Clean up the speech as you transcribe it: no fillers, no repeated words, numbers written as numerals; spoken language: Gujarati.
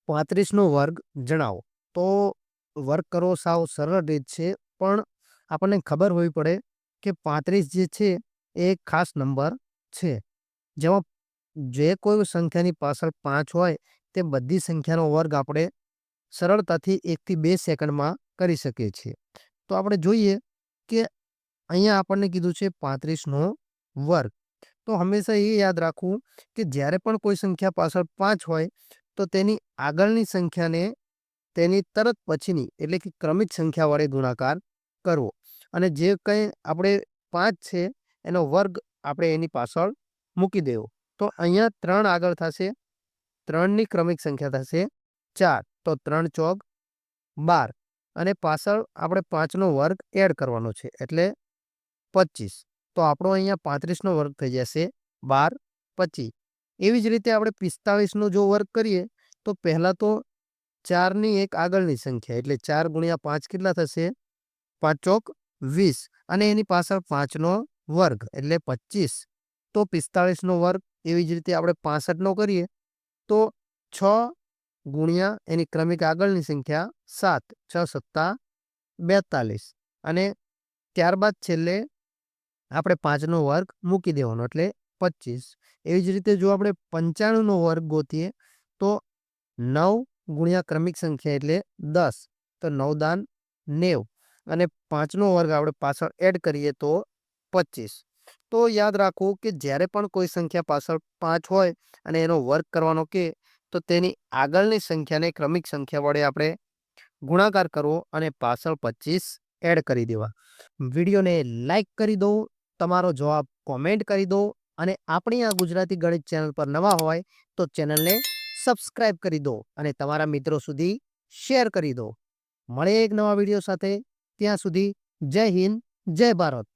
35નો વર્ગ જણાવો. તો વર્ગ કરવો સાવ સરળ રીત છે, પણ આપણને ખબર હોવી પડે કે 35 જે છે એ એક ખાસ નંબર છે. જેમાં જે કોઈ સંખ્યાની પાછળ 5 હોય તે બધી સંખ્યાનો વર્ગ આપણે સરળતાથી 1 થી 2 સેકન્ડમાં કરી શકીએ છીએ. તો આપણે જોઈએ કે અહીંયા આપણને કીધું છે 35નો વર્ગ. તો હંમેશા એ યાદ રાખવું કે જ્યારે પણ કોઈ સંખ્યા પાછળ 5 હોય તો તેની આગળની સંખ્યાને તેની તરત પછીની એટલે કે ક્રમિક સંખ્યા વડે ગુણાકાર કરવો. અને જે કંઈ આપણે 5 છે એનો વર્ગ આપણે એની પાછળ મૂકી દેવો. તો અહીંયા 3 આગળ થશે, 3ની ક્રમિક સંખ્યા થશે 4. તો 3 ચોક 12 અને પાછળ આપણે 5નો વર્ગ એડ કરવાનો છે એટલે 25. તો આપણો અહીંયા 35નો વર્ગ થઈ જશે 12 25. એવી જ રીતે આપણે 45નો જો વર્ગ કરીએ તો પહેલાં તો 4ની એક આગળની સંખ્યા એટલે 4 ગુણ્યા 5 કેટલા થશે? 5 ચોક 20 અને એની પાછળ 5નો વર્ગ એટલે 25. તો 45નો વર્ગ એવી જ રીતે આપણે 65નો કરીએ તો 6 ગુણ્યા એની ક્રમિક આગળની સંખ્યા 7 6 સત્તા 42 અને ત્યારબાદ છેલ્લે આપણે 5નો વર્ગ મૂકી દેવાનો એટલે 25. એવી જ રીતે જો આપણે 95નો વર્ગ ગોતીએ તો 9 ગુણ્યા ક્રમિક સંખ્યા એટલે 10. તો 9 દાન 90 અને 5નો વર્ગ આપણે પાછળ એડ કરીએ તો 25. તો યાદ રાખવું કે જ્યારે પણ કોઈ સંખ્યા પાછળ 5 હોય અને એનો વર્ગ કરવાનો કે તો તેની આગળની સંખ્યાને ક્રમિક સંખ્યા વડે આપણે ગુણાકાર કરવો અને પાછળ 25 એડ કરી દેવા. વિડીયોને લાઈક કરી દો, તમારો જવાબ કોમેન્ટ કરી દો અને આપણી આ ગુજરાતી ગણિત ચેનલ પર નવા હોય તો ચેનલને સબસ્ક્રાઇબ કરી દો અને તમારા મિત્રો સુધી શેર કરી દો. મળે એક નવા વિડીયો સાથે. ત્યાં સુધી જય હિન્દ, જય ભારત.